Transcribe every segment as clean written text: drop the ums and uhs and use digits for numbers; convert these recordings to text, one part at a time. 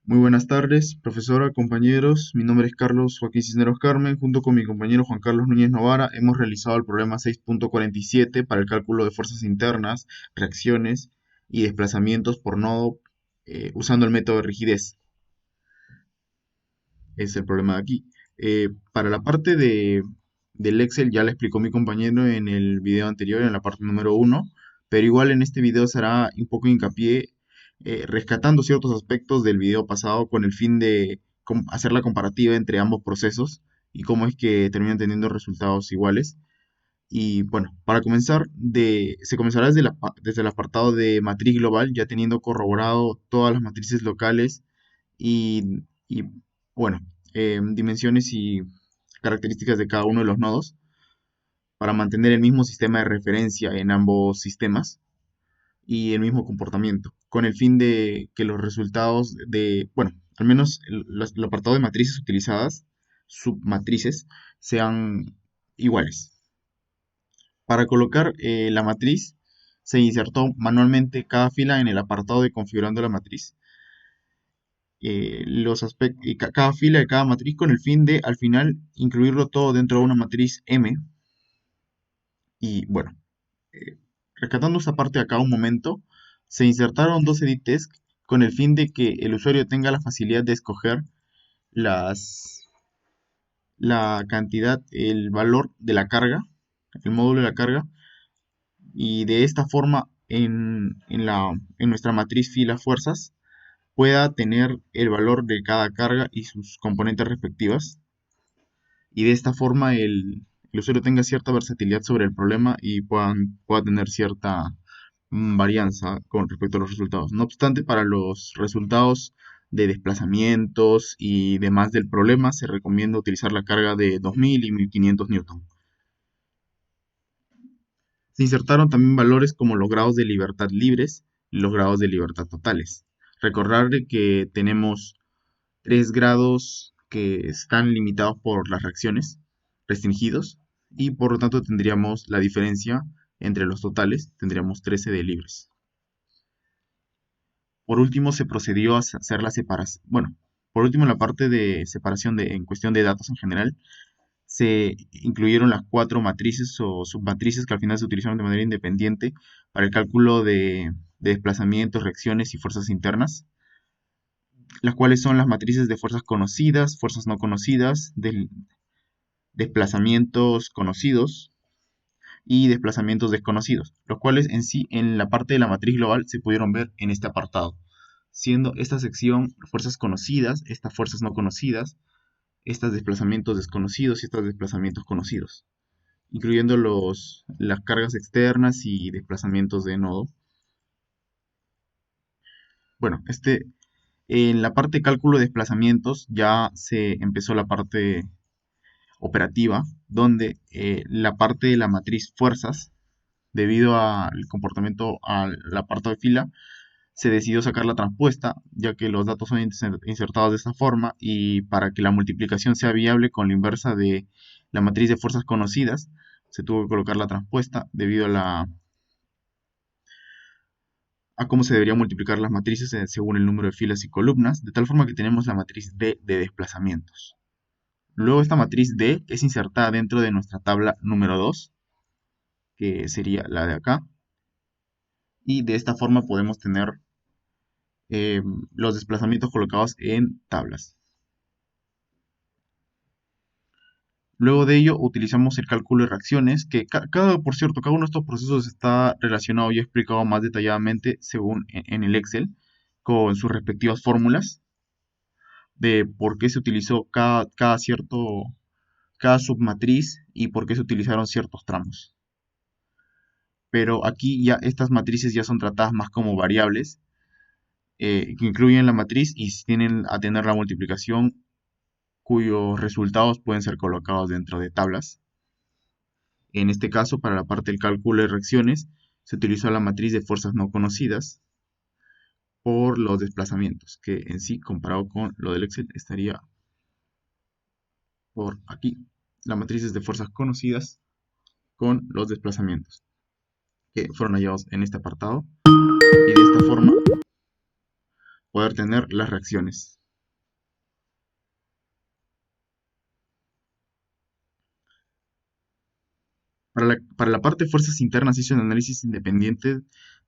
Muy buenas tardes, profesora, compañeros. Mi nombre es Carlos Joaquín Cisneros Carmen. Junto con mi compañero Juan Carlos Núñez Novara, hemos realizado el problema 6.47 para el cálculo de fuerzas internas, reacciones y desplazamientos por nodo usando el método de rigidez. Es el problema de aquí. Para la parte del Excel ya le explicó mi compañero en el video anterior, en la parte número uno, pero igual en este video se hará un poco hincapié rescatando ciertos aspectos del video pasado con el fin de hacer la comparativa entre ambos procesos y cómo es que terminan teniendo resultados iguales. Y bueno, para comenzar, se comenzará desde el apartado de matriz global, ya teniendo corroborado todas las matrices locales y bueno, dimensiones y características de cada uno de los nodos para mantener el mismo sistema de referencia en ambos sistemas y el mismo comportamiento, con el fin de que los resultados bueno, al menos el apartado de matrices utilizadas, submatrices, sean iguales. Para colocar la matriz, se insertó manualmente cada fila en el apartado de configurando la matriz. Cada fila de cada matriz con el fin de al final incluirlo todo dentro de una matriz M. Y bueno, eh, rescatando esta parte acá un momento, se insertaron dos edit text con el fin de que el usuario tenga la facilidad de escoger las, la cantidad, el valor de la carga, el módulo de la carga, y de esta forma en nuestra matriz fila fuerzas pueda tener el valor de cada carga y sus componentes respectivas. Y de esta forma el usuario tenga cierta versatilidad sobre el problema y pueda tener cierta varianza con respecto a los resultados. No obstante, para los resultados de desplazamientos y demás del problema, se recomienda utilizar la carga de 2000 y 1500 newton. Se insertaron también valores como los grados de libertad libres y los grados de libertad totales. Recordar que tenemos tres grados que están limitados por las reacciones, restringidos, y por lo tanto tendríamos la diferencia entre los totales, tendríamos 13 de libres. Por último, se procedió a hacer la separación, bueno, por último en la parte de separación en cuestión de datos en general, se incluyeron las cuatro matrices o submatrices que al final se utilizaron de manera independiente para el cálculo de desplazamientos, reacciones y fuerzas internas, las cuales son las matrices de fuerzas conocidas, fuerzas no conocidas, desplazamientos conocidos y desplazamientos desconocidos, los cuales en sí en la parte de la matriz global se pudieron ver en este apartado, siendo esta sección fuerzas conocidas, estas fuerzas no conocidas, estos desplazamientos desconocidos y estos desplazamientos conocidos, incluyendo las cargas externas y desplazamientos de nodo. Bueno, en la parte de cálculo de desplazamientos ya se empezó la parte operativa, donde la parte de la matriz fuerzas, debido al comportamiento al apartado de fila, se decidió sacar la transpuesta, ya que los datos son insertados de esta forma y para que la multiplicación sea viable con la inversa de la matriz de fuerzas conocidas, se tuvo que colocar la transpuesta debido a cómo se deberían multiplicar las matrices según el número de filas y columnas, de tal forma que tenemos la matriz D de desplazamientos. Luego esta matriz D es insertada dentro de nuestra tabla número 2, que sería la de acá, y de esta forma podemos tener eh, los desplazamientos colocados en tablas. Luego de ello utilizamos el cálculo de reacciones, que por cierto, cada uno de estos procesos está relacionado y explicado más detalladamente según en el Excel, con sus respectivas fórmulas de por qué se utilizó cada submatriz y por qué se utilizaron ciertos tramos. Pero aquí ya estas matrices ya son tratadas más como variables, que incluyen la matriz y tienen a tener la multiplicación cuyos resultados pueden ser colocados dentro de tablas. En este caso, para la parte del cálculo de reacciones, se utilizó la matriz de fuerzas no conocidas por los desplazamientos, que en sí, comparado con lo del Excel, estaría por aquí. La matriz es de fuerzas conocidas con los desplazamientos, que fueron hallados en este apartado. Y de esta forma poder tener las reacciones. Para la parte de fuerzas internas hizo un análisis independiente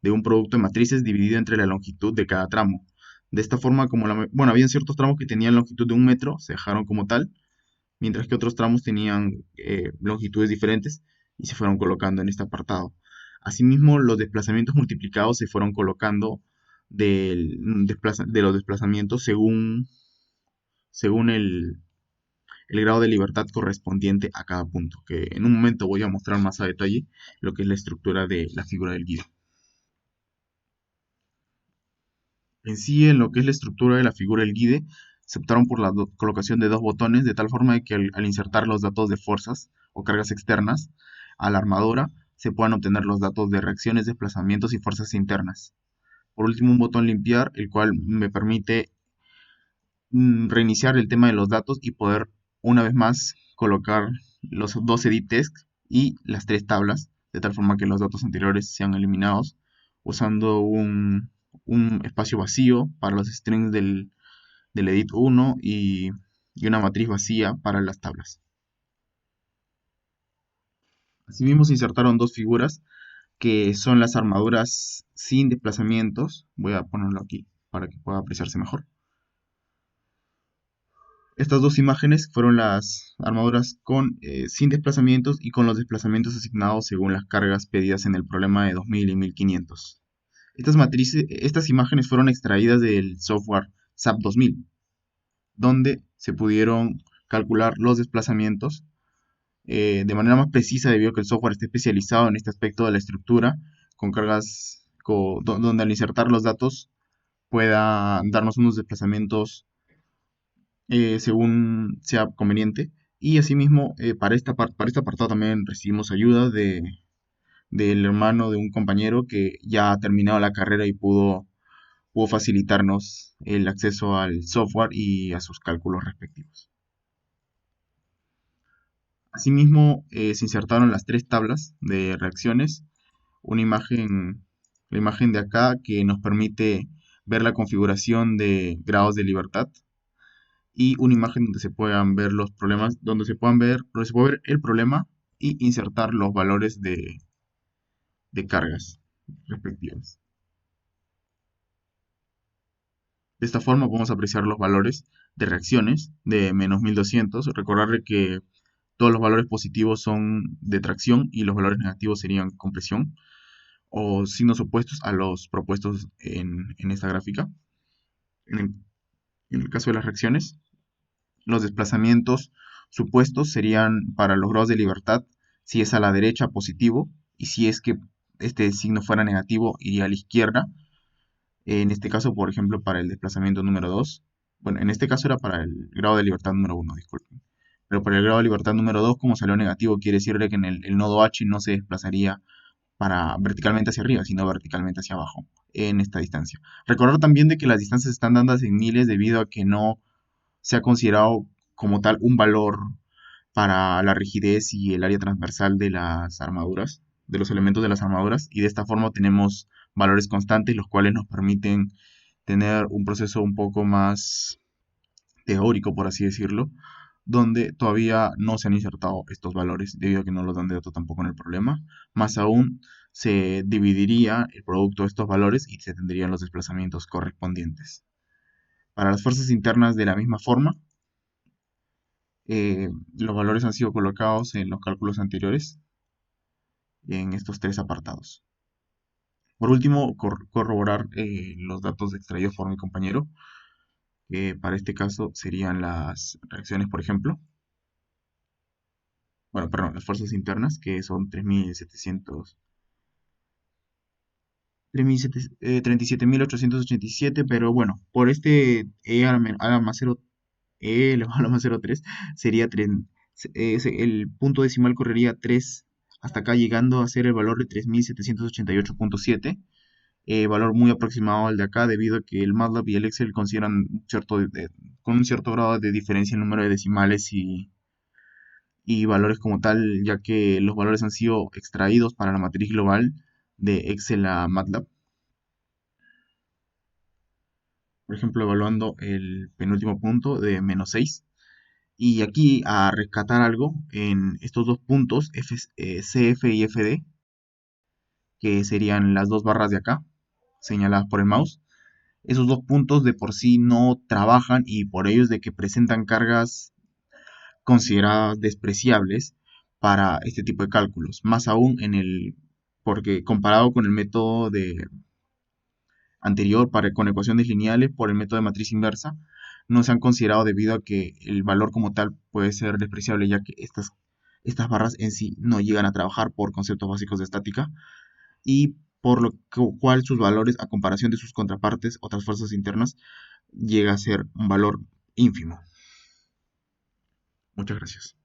de un producto de matrices dividido entre la longitud de cada tramo. De esta forma, bueno, habían ciertos tramos que tenían longitud de 1 metro, se dejaron como tal, mientras que otros tramos tenían longitudes diferentes y se fueron colocando en este apartado. Asimismo, los desplazamientos multiplicados se fueron colocando de los desplazamientos según el grado de libertad correspondiente a cada punto, que en un momento voy a mostrar más a detalle lo que es la estructura de la figura del guide. En sí, en lo que es la estructura de la figura del guide, se optaron por la colocación de dos botones, de tal forma que al insertar los datos de fuerzas o cargas externas a la armadura, se puedan obtener los datos de reacciones, desplazamientos y fuerzas internas. Por último, un botón limpiar, el cual me permite reiniciar el tema de los datos y poder una vez más colocar los dos edit text y las tres tablas, de tal forma que los datos anteriores sean eliminados, usando un espacio vacío para los strings del edit 1 y una matriz vacía para las tablas. Asimismo se insertaron dos figuras que son las armaduras sin desplazamientos. Voy a ponerlo aquí para que pueda apreciarse mejor. Estas dos imágenes fueron las armaduras sin desplazamientos y con los desplazamientos asignados según las cargas pedidas en el problema de 2000 y 1500. Estas imágenes fueron extraídas del software SAP 2000, donde se pudieron calcular los desplazamientos de manera más precisa debido a que el software está especializado en este aspecto de la estructura, con cargas donde al insertar los datos pueda darnos unos desplazamientos según sea conveniente. Y asimismo, para este apartado también recibimos ayuda del hermano de un compañero que ya ha terminado la carrera y pudo facilitarnos el acceso al software y a sus cálculos respectivos. Asimismo, se insertaron las tres tablas de reacciones, la imagen de acá que nos permite ver la configuración de grados de libertad y una imagen donde se puedan ver los problemas, donde se puede ver el problema y insertar los valores de cargas respectivas. De esta forma podemos apreciar los valores de reacciones de menos 1200. Recordarle que todos los valores positivos son de tracción y los valores negativos serían compresión o signos opuestos a los propuestos en esta gráfica. En el, en el caso de las reacciones, los desplazamientos supuestos serían para los grados de libertad, si es a la derecha positivo y si es que este signo fuera negativo iría a la izquierda. En este caso, por ejemplo, para el desplazamiento número 2, bueno, en este caso era para el grado de libertad número 1, disculpen. Pero para el grado de libertad número 2, como salió negativo, quiere decirle que en el nodo H no se desplazaría verticalmente hacia arriba, sino verticalmente hacia abajo en esta distancia. Recordar también de que las distancias están dadas en miles debido a que no se ha considerado como tal un valor para la rigidez y el área transversal de las armaduras, de los elementos de las armaduras, y de esta forma tenemos valores constantes, los cuales nos permiten tener un proceso un poco más teórico, por así decirlo, donde todavía no se han insertado estos valores, debido a que no los dan de dato tampoco en el problema. Más aún, se dividiría el producto de estos valores y se tendrían los desplazamientos correspondientes. Para las fuerzas internas de la misma forma, los valores han sido colocados en los cálculos anteriores en estos tres apartados. Por último, corroborar los datos extraídos por mi compañero, que para este caso serían las reacciones, por ejemplo. Bueno, perdón, las fuerzas internas, que son 37.887, pero bueno, por este a más 0, elevado a la más 0,3 sería el punto decimal correría 3 hasta acá, llegando a ser el valor de 3788.7, valor muy aproximado al de acá debido a que el MATLAB y el Excel consideran con un cierto grado de diferencia en número de decimales y valores como tal, ya que los valores han sido extraídos para la matriz global de Excel a MATLAB. por ejemplo, evaluando el penúltimo punto de -6. Y aquí a rescatar algo en estos dos puntos, CF y FD, que serían las dos barras de acá, señaladas por el mouse. Esos dos puntos de por sí no trabajan y por ello es de que presentan cargas consideradas despreciables para este tipo de cálculos, más aún porque comparado con el método anterior con ecuaciones lineales por el método de matriz inversa, no se han considerado debido a que el valor como tal puede ser despreciable, ya que estas barras en sí no llegan a trabajar por conceptos básicos de estática y por lo cual sus valores a comparación de sus contrapartes, otras fuerzas internas, llega a ser un valor ínfimo. Muchas gracias.